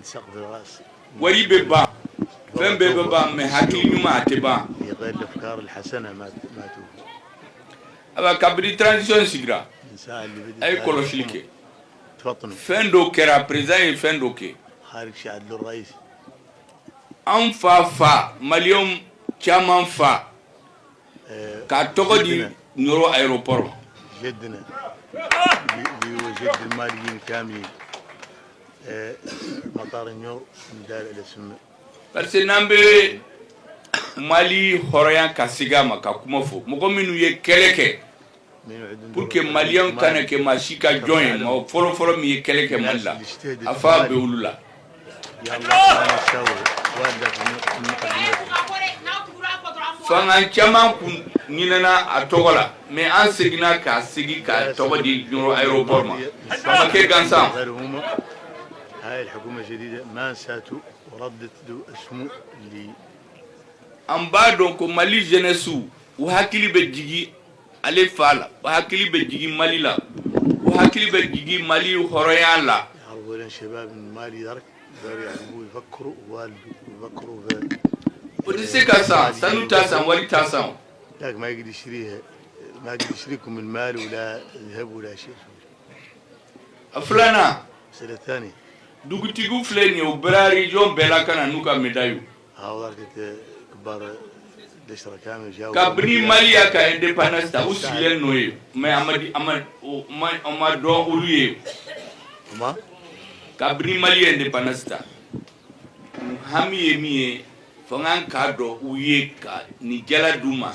سقف الراس wari be ban fɛn bɛɛ bɛ ban mais hakili ɲuman a tɛ ban غير الافكار الحسنه ما توفي aba kabiri transition sigira الانسان اللي a ye بدأ kɔlɔsili kɛ تفطنوا fɛn dɔ kɛra président ye fɛn dɔ kɛ خارج شهاده له الرئيس an fa maliyɛnw caman fa k'a tɔgɔ di Nioro aéroport ma جدنا اللي هو جد الماليين كاملين مطار النور مدار الاسم parce que n'an bɛ Mali hɔrɔnya ka segin a ma ka kuma fɔ mɔgɔ minnu ye kɛlɛ kɛ pour que maliyɛnw kana kɛ maa si ka jɔn ye mɔgɔ fɔlɔ-fɔlɔ min ye kɛlɛ kɛ Mali la a fa bɛ olu la fanga caman kun ɲinɛna a tɔgɔ la mais an seginna k'a segin k'a tɔgɔ di Nioro aéroport ma a ma kɛ gansan هاي الحكومة الجديدة ما نساته وردت له اسمه اللي an b'a dɔn ko Mali jeunesse u hakili bɛ jigi ale fa la u hakili bɛ jigi Mali la u hakili bɛ jigi Mali hɔrɔnya la أولا شباب من مالي درك يعرفوا يفكروا والده يفكروا في o tɛ se ka san sanu t'a san wari t'a san لكن ما يقدر يشتريها ما يقدر يشتريكم المال ولا ذهب ولا شيء a filanan المسألة الثانية dugutigiw filɛ nin ye u bɛɛ région bɛɛ la ka na n'u ka médaille هؤلاء كبار الأسرة كامل جاوا kabini Mali y'a ka indépendance ta u sigilen n'o ye mais a ma dɔn olu ye وما kabini Mali ye indépendance ta hami ye min ye fo an k'a dɔn u ye ka nin jala d'u ma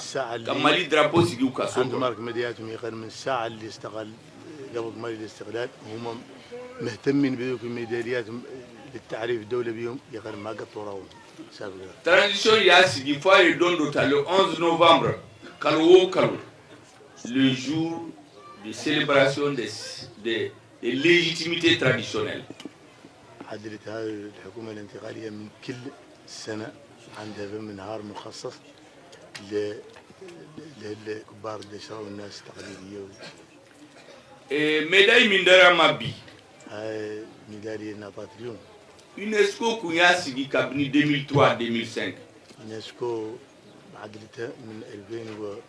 ka Mali drapeau sigi u ka so عندهم مارك ميدياتهم يقل من الساعة اللي استقل قبل مالي الاستقلال هم مهتمين بذوك الميداليات للتعريف الدولة بهم يقل ما قطوا راهم transition y'a sigi fo a ye don dɔ ta le 11 novembre kalo o kalo le jour de célébration des légitimités traditionnelles عدلت هذه الحكومة الانتقالية من كل سنة عندها نهار مخصص لكبار الأسرة والناس التقليدية médaille min dara ma bi هاي ميدالية ناطات اليوم UNESCO kun y'a sigi kabini 2003-2005 يونسكو عدلتها من 2003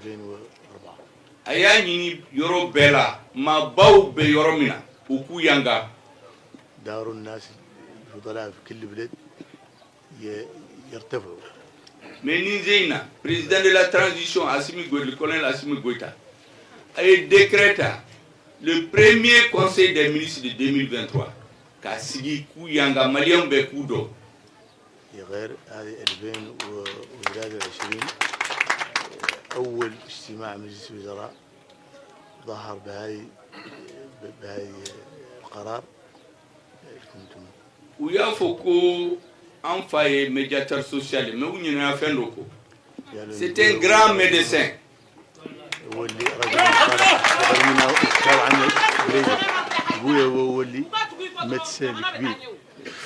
2004 a y'a ɲini yɔrɔ bɛɛ la maabaw bɛ yɔrɔ min na u k'u yanga دار الناس الفضلاء في كل بلد يرتفعوا mais nin ze in na président de la transition Assimi Goïta le colonel Assimi Goïta a ye décret ta le premier conseil des ministres de 2023 k'a sigi k'u yanga maliyɛnw bɛɛ k'u dɔn غير هذه 2023 أول اجتماع مجلس الوزراء ظهر بهاي القرار كنتم u y'a fɔ ko an fa ye médiateur social mais u ɲinɛna fɛn dɔ kɔ c'est un grand médecin هو اللي رجل اشتغل منها اشتغل عنه بريزر ابويا هو اللي متسال كبير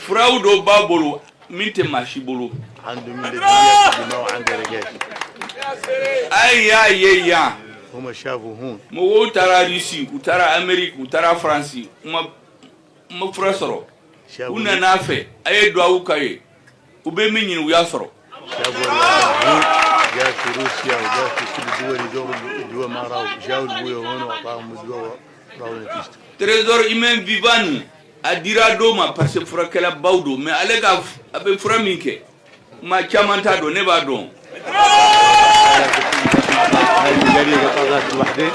furaw dɔ b'a bolo min tɛ maa si bolo عنده من الدنيا ما هو عنده رجال an y'a ye yan هم شافوا هون mɔgɔw taara Russie u taara Amérique u taara France u ma fura sɔrɔ u nana fɛ a ye duwawu k'a ye u bɛ min ɲini u y'a sɔrɔ شافوا هون جاء في روسيا وجاء في كل الدول يدوروا الدواء ما راوا جاوا الدواء هون واعطاهم الدواء راوا نتيجته trésor humain vivant nin a dira dɔ ma parce que furakɛlabaw don mais ale ka a bɛ fura min kɛ maa caman t'a dɔn ne b'a dɔn هاي الميدالية قطعت وحدين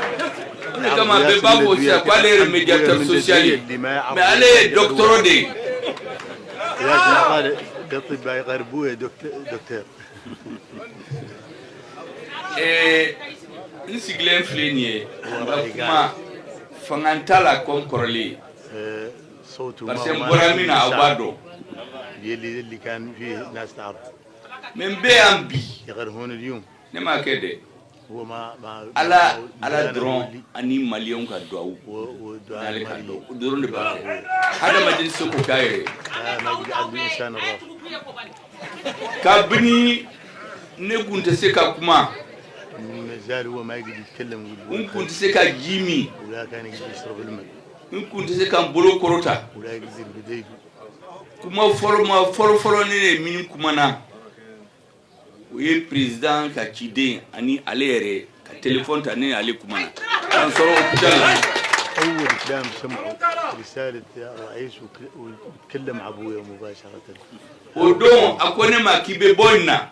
kama bɛɛ b'a fɔ sisan ko ale ye médiateur social ye mais ale ye docteur de ye لكن قال الأطباء يقربوه يا دكتور n sigilen filɛ nin ye n ka kuma fanga t'a la comme kɔrɔlen صوته parce que n bɔra min na aw b'a dɔn اللي كان فيه ناس تعرف mais n bɛ yan bi يغير هون اليوم ne m'a kɛ dɛ هو ما ala dɔrɔn ani maliyɛnw ka duwawu n'ale ka dɔn o dɔrɔn de b'a kɛ hadamaden se k'o k'a yɛrɛ ما يجعل الإنسان الرافع kabini ne kun tɛ se ka kuma ما زال هو ما يقدر يتكلم n kun tɛ se ka ji min ولا كان يقدر يشرب الماء in kun tɛ se kan bolo kɔrɔta ولا يجزي بديته kuma fɔlɔ ne min kumana o ye président ka ciden ani ale yɛrɛ ka téléphone ta ne ale kumana kan sɔrɔ hôpital أول كلام سمعه رسالة الرئيس وتكلم مع أبويا مباشرة. o don a ko ne ma k'i bɛ bɔ nin na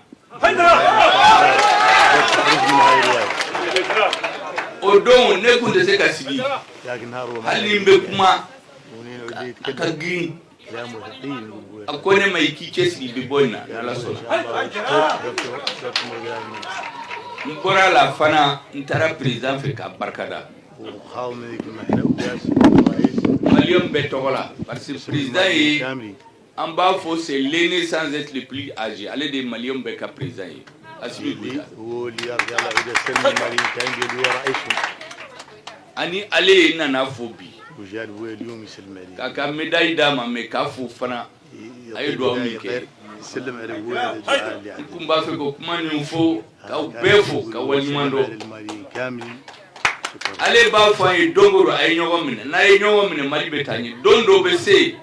o don ne kun tɛ se ka sigi hali n bɛ kuma a ka girin a ko ne ma i k'i cɛsigi i bɛ bɔ nin na n'Ala sɔnna n bɔra la fana n taara président fɛ k'a barikada maliyɛn bɛɛ tɔgɔ la parce que président ye an b'a fɔ c'est l'aîné sans être le plus âgé ale de ye maliyɛn bɛɛ ka président ye Assimi Goïta ani ale ye nana fo bi k'a ka médaille d'a ma mais k'a fo fana a ye duwawu min kɛ n kun b'a fɛ ko kuma nin fo k'aw bɛɛ fo ka waleɲuman dɔn ale b'a fɔ an ye don o don a ye ɲɔgɔn minɛ n'a ye ɲɔgɔn minɛ Mali bɛ taa ɲɛ don dɔ bɛ se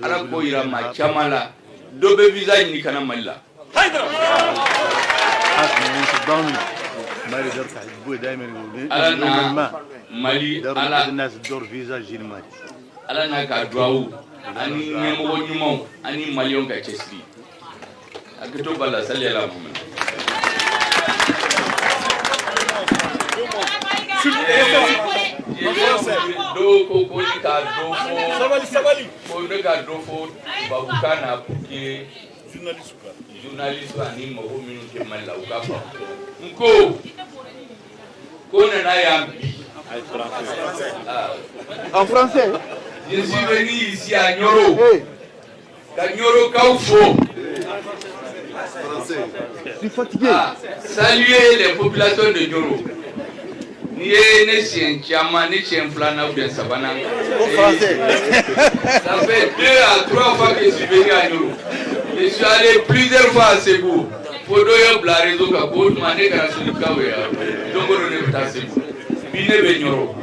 Ala k'o yira maa caman la dɔ bɛ visa ɲini ka na Mali la Ala na Mali Ala n'a ka duwawu ani ɲɛmɔgɔ ɲumanw ani maliyɛnw ka cɛsiri hakɛto b'a la sali ala Muhamadu do ko ni ka do fo ko ne ka do fo tubabukan na pour que journaliste ani mɔgɔ minnu tɛ Mali la u ka faamu ko nana yan bi En français. Je suis venu ici à Nioro. Ka Nioro kaw fo. Je suis fatigué. Saluer les populations de Nioro. Ni ye ne siɲɛ caman ne siɲɛ filanan ou bien sabanan. Ça fait 2 à 3 fois que je suis venu à Nioro. Je suis allé plusieurs fois à Ségou. Fo dɔ ye bila réseau kan k'o tuma ne kɛra Sonukaw ye don o don ne bɛ taa Ségou. Bi ne bɛ Nioro.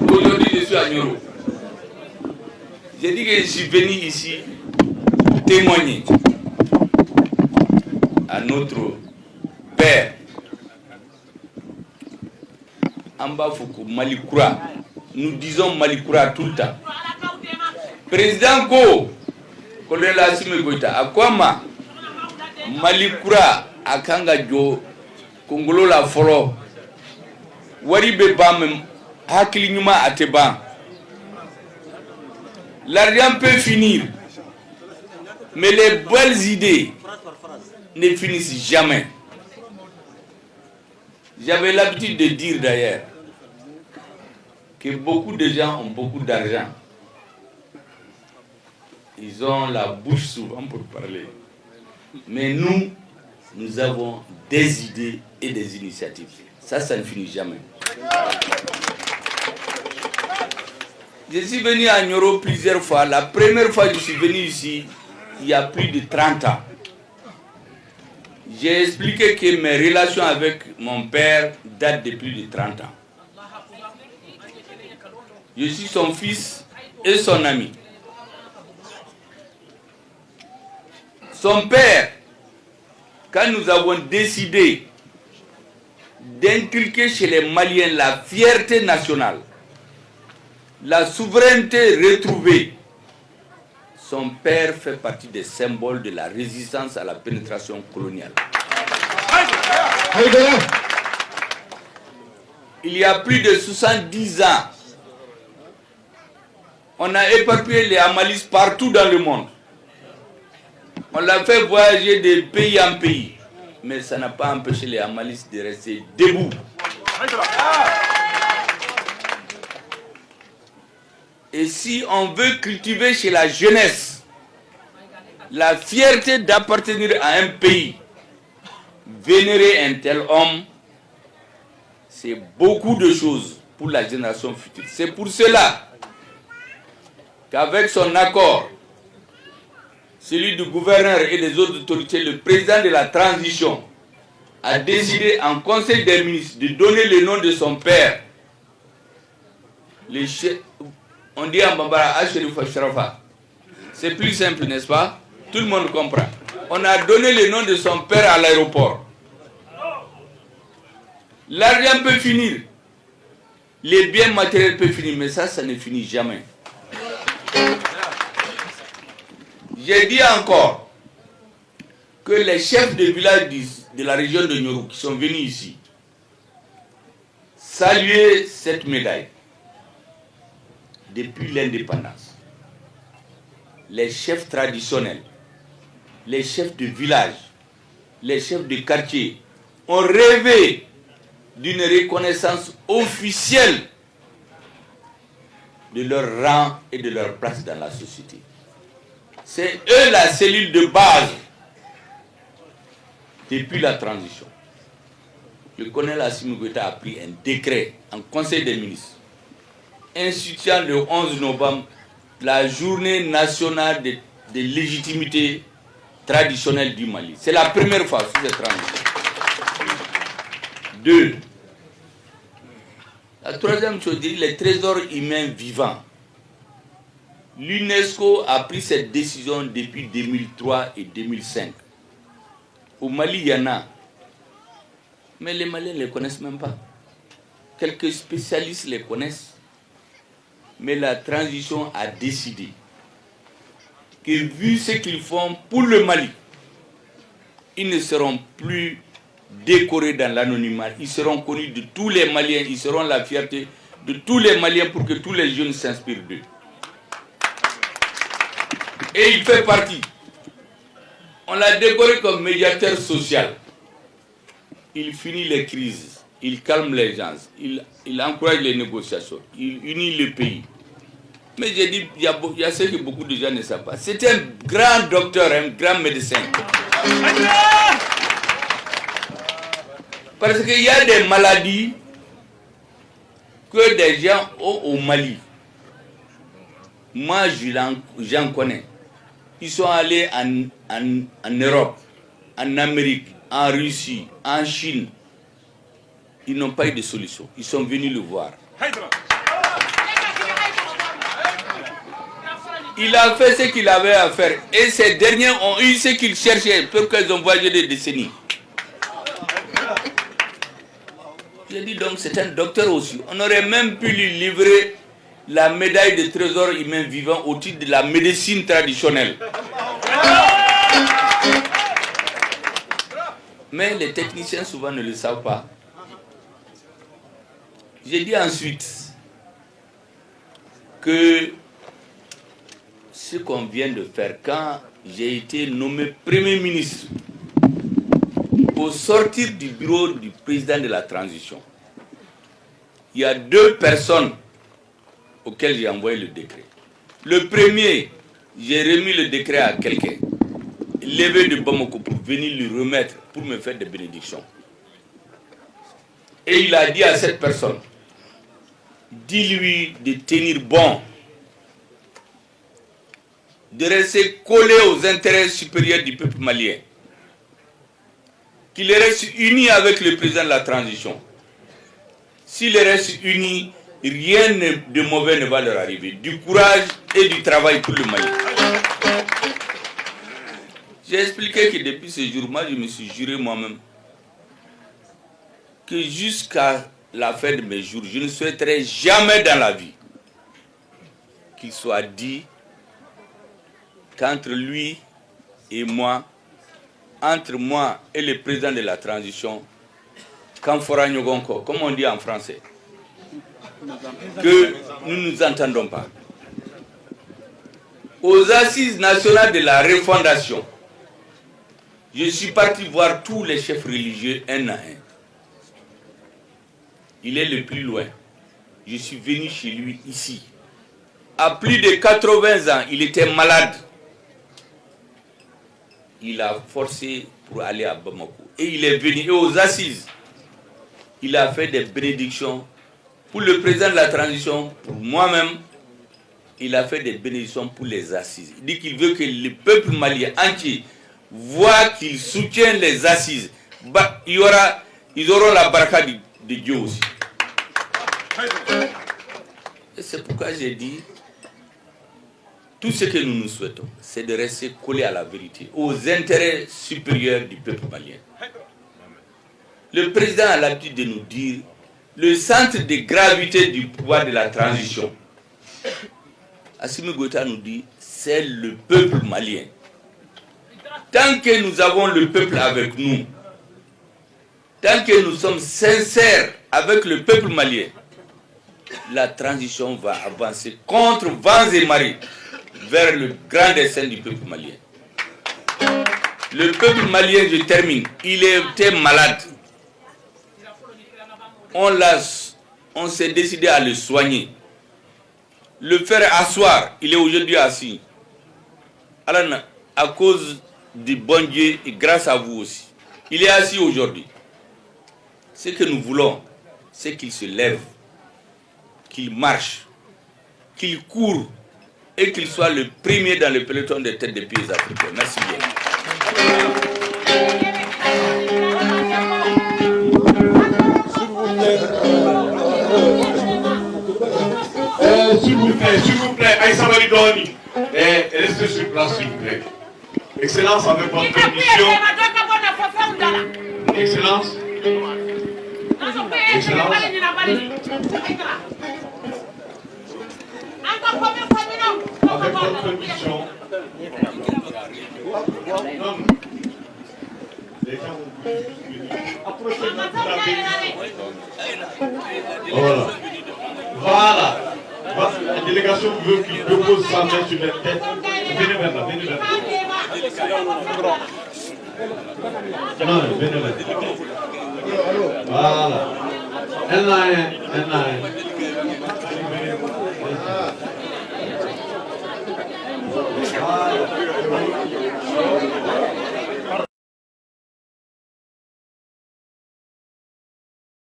Aujourd'hui je suis à Nioro. J'ai dit que je suis venu ici pour témoigner à notre père Amba Foukou Malikura. Nous disons Malikura tout le temps. Président Ko, colonel Assimi Goïta, à quoi ma Malikura à Kangajo, Congolo la Folo, Waribe Bam, Hakilignuma Ateba. L'argent peut finir, mais les belles idées ne finissent jamais. J'avais l'habitude de dire d'ailleurs que beaucoup de gens ont beaucoup d'argent. Ils ont la bouche souvent pour parler. Mais nous, nous avons des idées et des initiatives. Ça ne finit jamais. Je suis venu à Nioro plusieurs fois. La première fois que je suis venu ici, il y a plus de 30 ans. J'ai expliqué que mes relations avec mon père datent de plus de 30 ans. Je suis son fils et son ami. Son père, quand nous avons décidé d'inculquer chez les Maliens la fierté nationale, la souveraineté retrouvée, son père fait partie des symboles de la résistance à la pénétration coloniale. Il y a plus de 70 ans, on a éparpillé les Amalis partout dans le monde. On l'a fait voyager de pays en pays, mais ça n'a pas empêché les Amalis de rester debout. Et si on veut cultiver chez la jeunesse la fierté d'appartenir à un pays, vénérer un tel homme, c'est beaucoup de choses pour la génération future. C'est pour cela qu'avec son accord, celui du gouverneur et des autres autorités, le président de la transition a décidé en conseil des ministres de donner le nom de son père, on dit à Bambara Asherif Ashrafa. C'est plus simple, n'est-ce pas? Tout le monde comprend. On a donné le nom de son père à l'aéroport. L'argent peut finir. Les biens matériels peuvent finir, mais ça ne finit jamais. J'ai dit encore que les chefs de village de la région de Nioro qui sont venus ici saluer cette médaille depuis l'indépendance. Les chefs traditionnels, les chefs de village, les chefs de quartier ont rêvé d'une reconnaissance officielle de leur rang et de leur place dans la société. C'est eux la cellule de base depuis la transition. Le colonel Assimi Goïta a pris un décret en Conseil des ministres instituant le 11 novembre la journée nationale de légitimité traditionnelle du Mali. C'est la première fois sous cette transition. 2. La troisième chose, les trésors humains vivants. L'UNESCO a pris cette décision depuis 2003 et 2005. Au Mali, il y en a. Mais les Maliens ne les connaissent même pas. Quelques spécialistes les connaissent. Mais la transition a décidé que vu ce qu'ils font pour le Mali, ils ne seront plus décorés dans l'anonymat. Ils seront connus de tous les Maliens. Ils seront la fierté de tous les Maliens pour que tous les jeunes s'inspirent d'eux. Et il fait partie. On l'a décoré comme médiateur social. Il finit les crises. Il calme les gens. Il encourage les négociations. Il unit le pays. Mais j'ai dit, il y a ce que beaucoup de gens ne savent pas. C'était un grand docteur, un grand médecin. Parce qu'il y a des maladies que des gens ont au Mali. Moi, j'en connais. Ils sont allés en Europe, en Amérique, en Russie, en Chine. Ils n'ont pas eu de solution. Ils sont venus le voir. Il a fait ce qu'il avait à faire. Et ces derniers ont eu ce qu'ils cherchaient pour qu'ils ont voyagé des décennies. J'ai dit donc c'est un docteur aussi. On aurait même pu lui livrer la médaille de trésor humain vivant au titre de la médecine traditionnelle. Mais les techniciens souvent ne le savent pas. J'ai dit ensuite que ce qu'on vient de faire quand j'ai été nommé Premier ministre, au sortir du bureau du président de la transition, il y a 2 personnes auxquelles j'ai envoyé le décret. Le premier, j'ai remis le décret à quelqu'un, levé de Bamako pour venir lui remettre, pour me faire des bénédictions. Et il a dit à cette personne, dis-lui de tenir bon, de rester collé aux intérêts supérieurs du peuple malien, qu'il reste uni avec le président de la transition. S'il reste uni, rien de mauvais ne va leur arriver. Du courage et du travail pour le Mali. J'ai expliqué que depuis ce jour, moi je me suis juré moi-même que jusqu'à la fin de mes jours, je ne souhaiterais jamais dans la vie qu'il soit dit qu'entre lui et moi, entre moi et le président de la transition, Kamfora Nyogonko, comme on dit en français, que nous ne nous entendons pas. Aux assises nationales de la refondation, je suis parti voir tous les chefs religieux un à un. Il est le plus loin. Je suis venu chez lui ici. À plus de 80 ans, il était malade. Il a forcé pour aller à Bamako. Et il est venu. Et aux assises, il a fait des bénédictions pour le président de la transition, pour moi-même. Il a fait des bénédictions pour les assises. Il dit qu'il veut que le peuple malien entier voit qu'il soutient les assises. Ils auront la baraka de Dieu aussi. Et c'est pourquoi j'ai dit Tout ce que nous nous souhaitons, c'est de rester collés à la vérité, aux intérêts supérieurs du peuple malien. Le président a l'habitude de nous dire le centre de gravité du pouvoir de la transition. Assimi Goïta nous dit c'est le peuple malien. Tant que nous avons le peuple avec nous, tant que nous sommes sincères avec le peuple malien, la transition va avancer contre vents et marées vers le grand dessein du peuple malien. Le peuple malien, je termine, il était malade. On s'est décidé à le soigner. Le faire asseoir, il est aujourd'hui assis. Alors, à cause du bon Dieu et grâce à vous aussi, il est assis aujourd'hui. Ce que nous voulons, c'est qu'il se lève, qu'il marche, qu'il court et qu'il soit le premier dans le peloton des têtes des pays africains. Merci bien. S'il vous plaît, Aïssa Maridoni, restez sur place, s'il vous plaît. Excellence, avec votre permission. Excellence. Excellence. Avec votre permission. Les gens vont voilà. La délégation veut qu'il dépose sa main sur la tête. Venez maintenant, venez maintenant. Non, venez maintenant. Voilà. Voilà.